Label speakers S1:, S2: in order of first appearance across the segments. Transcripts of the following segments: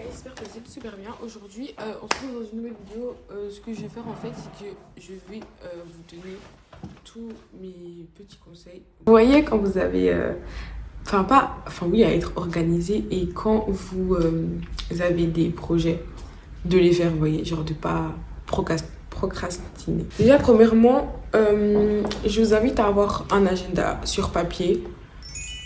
S1: J'espère que vous êtes super bien. Aujourd'hui, on se retrouve dans une nouvelle vidéo. Ce que je vais faire en fait, c'est que je vais vous donner tous mes petits conseils. Vous voyez quand vous avez, oui, à être organisé et quand vous avez des projets, de les faire, vous voyez, genre de pas procrastiner. Déjà, premièrement, je vous invite à avoir un agenda sur papier.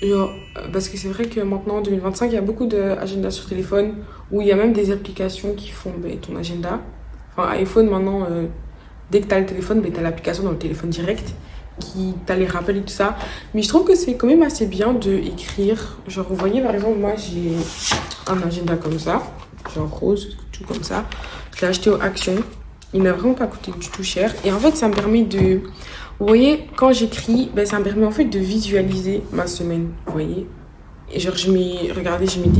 S1: Genre, parce que c'est vrai que maintenant, en 2025, il y a beaucoup d'agendas sur téléphone où il y a même des applications qui font ton agenda. Enfin, iPhone, maintenant, dès que tu as le téléphone, tu as l'application dans le téléphone direct qui t'a les rappels et tout ça. Mais je trouve que c'est quand même assez bien de écrire. Genre, vous voyez, par exemple, moi, j'ai un agenda comme ça, genre rose, tout comme ça. Je l'ai acheté au Action. Il n'a vraiment pas coûté du tout cher. Et en fait, ça me permet de... Vous voyez, quand j'écris, ça me permet en fait de visualiser ma semaine, vous voyez. Et genre, regardez, je mets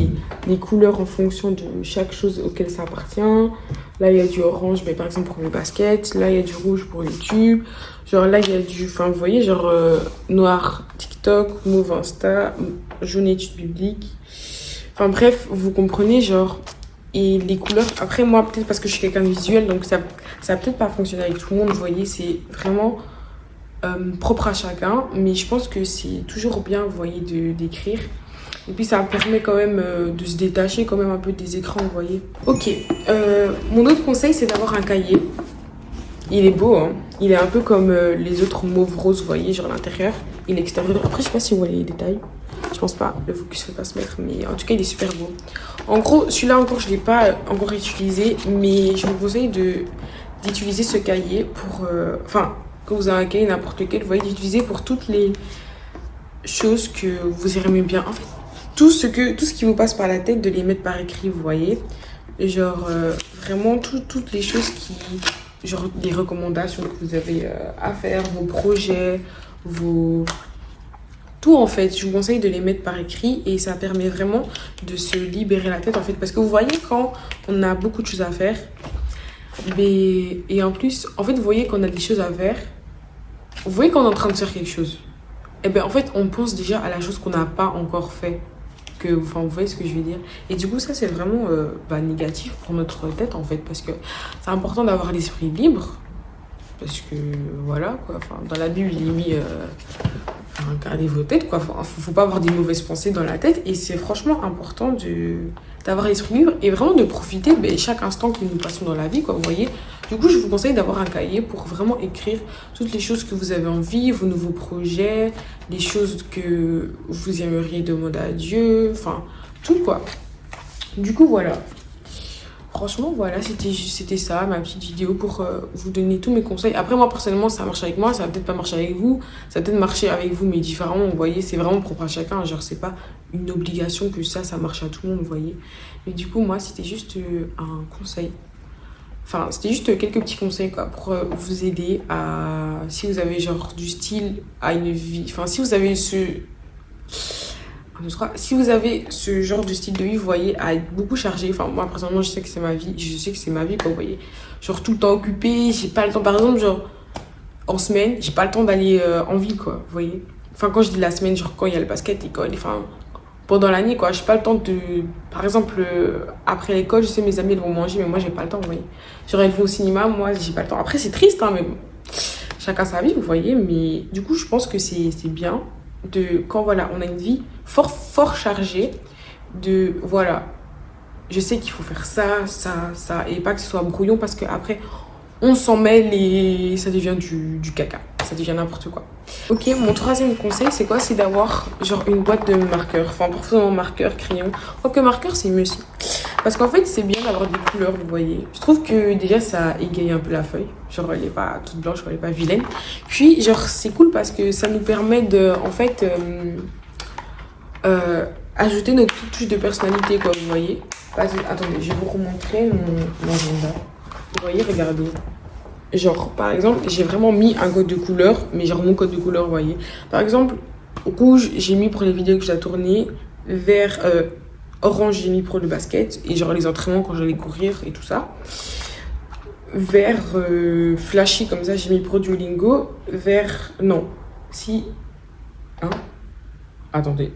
S1: des couleurs en fonction de chaque chose auquel ça appartient. Là, il y a du orange, par exemple, pour le basket. Là, il y a du rouge pour YouTube. Genre, là, il y a du, vous voyez, genre, noir, TikTok, mauve Insta, jaune études bibliques. Enfin, bref, vous comprenez, genre, et les couleurs. Après, moi, peut-être parce que je suis quelqu'un de visuel, donc ça va peut-être pas fonctionner avec tout le monde, vous voyez, c'est vraiment... propre à chacun, mais je pense que c'est toujours bien, vous voyez, d'écrire. Et puis ça permet quand même de se détacher quand même un peu des écrans, vous voyez. Ok, mon autre conseil, c'est d'avoir un cahier. Il est beau, hein. Il est un peu comme les autres mauve rose, vous voyez, genre l'intérieur et l'extérieur. Après, je sais pas si vous voyez les détails. Je pense pas, le focus ne fait pas se mettre, mais en tout cas, il est super beau. En gros, celui-là encore, je l'ai pas encore utilisé, mais je vous conseille d'utiliser ce cahier pour... que vous avez un cahier n'importe lequel, vous voyez, d'utiliser pour toutes les choses que vous aimez bien. En fait, tout ce qui vous passe par la tête, de les mettre par écrit, vous voyez. Genre, vraiment, toutes les choses qui... Genre, des recommandations que vous avez à faire, vos projets, tout, en fait, je vous conseille de les mettre par écrit et ça permet vraiment de se libérer la tête, en fait. Parce que vous voyez, quand on a beaucoup de choses à faire, et en plus, en fait, vous voyez qu'on a des choses à faire. Vous voyez qu'on est en train de faire quelque chose. En fait, on pense déjà à la chose qu'on n'a pas encore fait. Vous voyez ce que je veux dire. Et du coup, ça, c'est vraiment négatif pour notre tête, en fait. Parce que c'est important d'avoir l'esprit libre. Parce que, voilà, quoi. Enfin, dans la Bible, il est mis... gardez vos têtes, quoi. Faut pas avoir des mauvaises pensées dans la tête. Et c'est franchement important d'avoir l'esprit libre et vraiment de profiter chaque instant que nous passons dans la vie, quoi, vous voyez. Du coup, je vous conseille d'avoir un cahier pour vraiment écrire toutes les choses que vous avez envie, vos nouveaux projets, les choses que vous aimeriez demander à Dieu, enfin, tout, quoi. Du coup, voilà. Franchement, voilà, c'était ça, ma petite vidéo pour vous donner tous mes conseils. Après, moi, personnellement, ça marche avec moi, ça va peut-être pas marcher avec vous. Ça va peut-être marcher avec vous, mais différemment, vous voyez, c'est vraiment propre à chacun. Genre, c'est pas une obligation que ça marche à tout le monde, vous voyez. Mais du coup, moi, c'était juste un conseil. Enfin, c'était juste quelques petits conseils, quoi, pour vous aider à... Si vous avez, genre, du style à une vie... Enfin, si vous avez si vous avez ce genre de style de vie, vous voyez, à être beaucoup chargé. Enfin, moi, personnellement, je sais que c'est ma vie. Je sais que c'est ma vie, quoi, vous voyez. Genre, tout le temps occupé. J'ai pas le temps, par exemple, genre, en semaine, j'ai pas le temps d'aller en ville, quoi, vous voyez. Enfin, quand je dis la semaine, genre, quand il y a le basket, l'école, enfin, pendant l'année, quoi, j'ai pas le temps de... Par exemple, après l'école, je sais, mes amis, elles vont manger, mais moi, j'ai pas le temps, vous voyez. Genre, elles vont au cinéma, moi, j'ai pas le temps. Après, c'est triste, hein, mais bon, chacun sa vie, vous voyez. Mais du coup, je pense que c'est bien quand, voilà, on a une vie fort chargée, voilà, je sais qu'il faut faire ça, et pas que ce soit brouillon, parce qu'après, on s'en mêle et ça devient du caca. Ça devient n'importe quoi. Ok, mon troisième conseil, c'est quoi? C'est d'avoir genre une boîte de marqueurs. Enfin, parfois marqueur, crayon. Quoique marqueur, c'est mieux aussi. Parce qu'en fait, c'est bien d'avoir des couleurs, vous voyez. Je trouve que déjà, ça égaye un peu la feuille. Genre, elle est pas toute blanche, elle est pas vilaine. Puis, genre, c'est cool parce que ça nous permet de, en fait, ajouter notre petite touche de personnalité, quoi, vous voyez. Attendez, je vais vous remontrer mon agenda. Vous voyez, regardez. Genre, par exemple, j'ai vraiment mis un code de couleur, mais genre mon code de couleur, vous voyez. Par exemple, rouge, j'ai mis pour les vidéos que j'ai tournées. Vert, orange, j'ai mis pour le basket. Et genre les entraînements quand j'allais courir et tout ça. Vert, flashy, comme ça, j'ai mis pour Duolingo. Vert, non. Si. Hein? Attendez.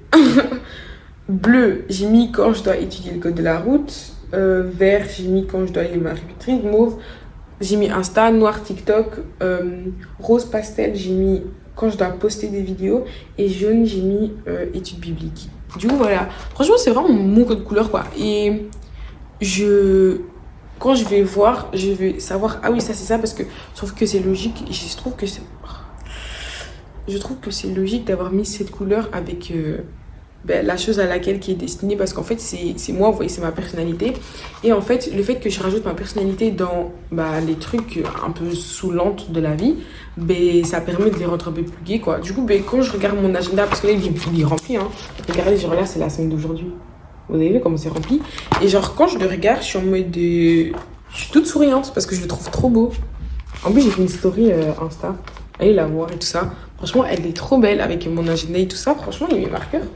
S1: Bleu, j'ai mis quand je dois étudier le code de la route. vert, j'ai mis quand je dois aller à ma rubrique, mauve, j'ai mis Insta, noir TikTok, rose pastel, j'ai mis quand je dois poster des vidéos, et jaune, j'ai mis études bibliques. Du coup, voilà. Franchement, c'est vraiment mon code couleur, quoi. Et quand je vais voir, je vais savoir, ah oui, ça, c'est ça, parce que je trouve que c'est logique. Je trouve que c'est logique d'avoir mis cette couleur avec la chose à laquelle qui est destinée, parce qu'en fait c'est moi, vous voyez, c'est ma personnalité. Et en fait le fait que je rajoute ma personnalité dans les trucs un peu saoulantes de la vie, ça permet de les rendre un peu plus gais, quoi. Du coup, quand je regarde mon agenda, parce que là il est rempli, hein. Regardez, genre là c'est la semaine d'aujourd'hui, vous avez vu comment c'est rempli. Et genre quand je le regarde, je suis en mode je suis toute souriante parce que je le trouve trop beau. En plus j'ai fait une story Insta, allez la voir et tout ça. Franchement, elle est trop belle avec mon agenda et tout ça. Franchement, et mes marqueurs,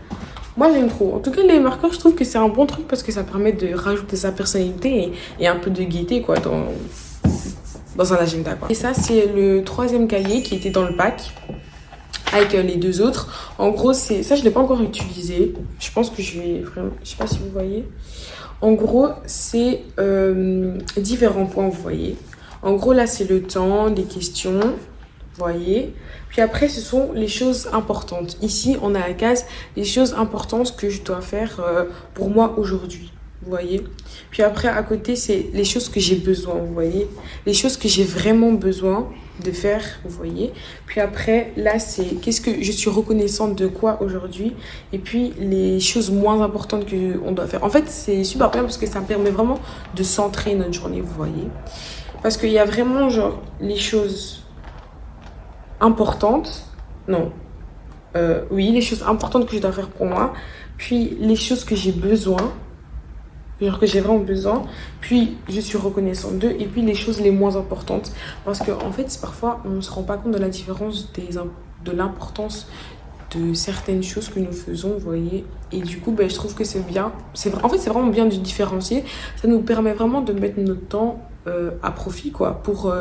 S1: moi j'aime trop. En tout cas, les marqueurs, je trouve que c'est un bon truc parce que ça permet de rajouter sa personnalité et un peu de gaieté, quoi, dans un agenda, quoi. Et ça, c'est le 3e cahier qui était dans le pack avec les 2 autres. En gros, ça, je ne l'ai pas encore utilisé. Je pense que je vais vraiment... Je sais pas si vous voyez. En gros, c'est différents points, vous voyez. En gros, là, c'est le temps, les questions, vous voyez. Puis après, ce sont les choses importantes. Ici, on a la case les choses importantes que je dois faire pour moi aujourd'hui. Vous voyez. Puis après, à côté, c'est les choses que j'ai besoin. Vous voyez. Les choses que j'ai vraiment besoin de faire. Vous voyez. Puis après, là, c'est qu'est-ce que je suis reconnaissante de quoi aujourd'hui. Et puis, les choses moins importantes qu'on doit faire. En fait, c'est super bien parce que ça me permet vraiment de centrer notre journée. Vous voyez. Parce qu'il y a vraiment, genre, les choses importantes, oui, les choses importantes que je dois faire pour moi, puis les choses que j'ai besoin, genre que j'ai vraiment besoin, puis je suis reconnaissante d'eux, et puis les choses les moins importantes, parce que en fait parfois on ne se rend pas compte de la différence de l'importance de certaines choses que nous faisons, vous voyez. Et du coup, je trouve que c'est bien, en fait c'est vraiment bien de différencier. Ça nous permet vraiment de mettre notre temps à profit, quoi, pour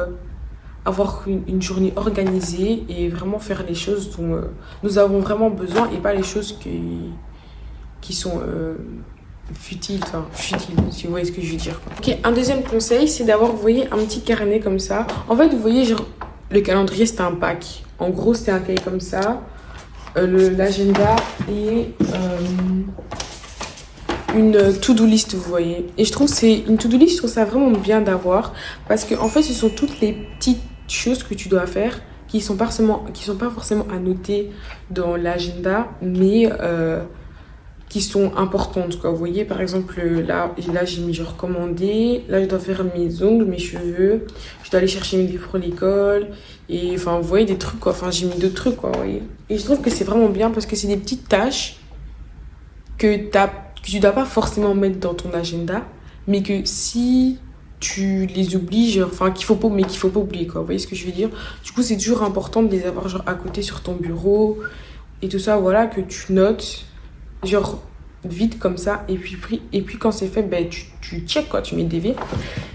S1: avoir une journée organisée et vraiment faire les choses dont nous avons vraiment besoin, et pas les choses qui sont futiles, si vous voyez ce que je veux dire, quoi. Ok, un deuxième conseil, c'est d'avoir, vous voyez, un petit carnet comme ça. En fait, vous voyez, genre, le calendrier, c'était un pack. En gros, c'était un cahier comme ça, l'agenda et une to-do list, vous voyez. Et je trouve que c'est une to-do list, je trouve ça vraiment bien d'avoir, parce que en fait, ce sont toutes les petites choses que tu dois faire qui sont pas forcément à noter dans l'agenda, mais qui sont importantes, quoi. Vous voyez, par exemple, là j'ai mis genre commander, là je dois faire mes ongles, mes cheveux, je dois aller chercher mes livres pour l'école, et enfin vous voyez, des trucs, quoi. Enfin, j'ai mis d'autres trucs, quoi, vous voyez. Et je trouve que c'est vraiment bien parce que c'est des petites tâches que tu dois pas forcément mettre dans ton agenda, mais que si tu les oublies, genre, enfin qu'il faut pas oublier, quoi. Vous voyez ce que je veux dire? Du coup, c'est toujours important de les avoir genre à côté sur ton bureau et tout ça, voilà, que tu notes genre vite comme ça, et puis quand c'est fait, tu check, quoi, tu mets des V.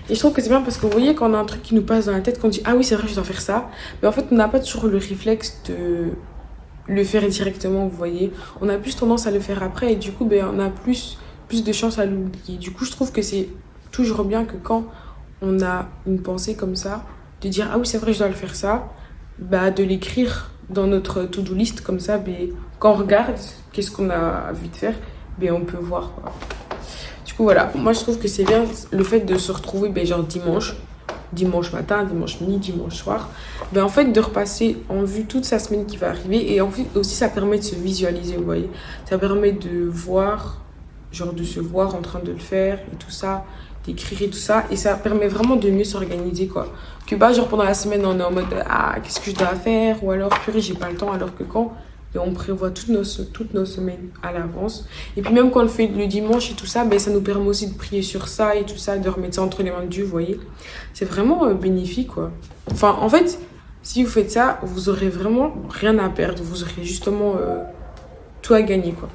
S1: Et je trouve que c'est bien parce que vous voyez, quand on a un truc qui nous passe dans la tête, qu'on dit ah oui, c'est vrai, je dois faire ça, mais en fait on n'a pas toujours le réflexe de le faire directement, vous voyez. On a plus tendance à le faire après, et du coup on a plus de chances à l'oublier. Du coup, je trouve que c'est toujours bien que quand on a une pensée comme ça, de dire ah oui, c'est vrai, je dois le faire ça, de l'écrire dans notre to-do list, comme ça, quand on regarde qu'est-ce qu'on a vu de faire, on peut voir, quoi. Du coup, voilà, moi je trouve que c'est bien le fait de se retrouver genre dimanche matin, dimanche midi, dimanche soir, en fait de repasser en vue toute sa semaine qui va arriver. Et en fait aussi ça permet de se visualiser, vous voyez, ça permet de voir, genre de se voir en train de le faire et tout ça, d'écrire et tout ça, et ça permet vraiment de mieux s'organiser, quoi. Que genre pendant la semaine on est en mode ah qu'est-ce que je dois faire, ou alors purée j'ai pas le temps, alors que quand on prévoit toutes nos semaines à l'avance, et puis même quand on le fait le dimanche et tout ça, ça nous permet aussi de prier sur ça et tout ça, de remettre ça entre les mains de Dieu, vous voyez. C'est vraiment bénéfique, quoi. Enfin en fait, si vous faites ça, vous aurez vraiment rien à perdre, vous aurez justement tout à gagner, quoi.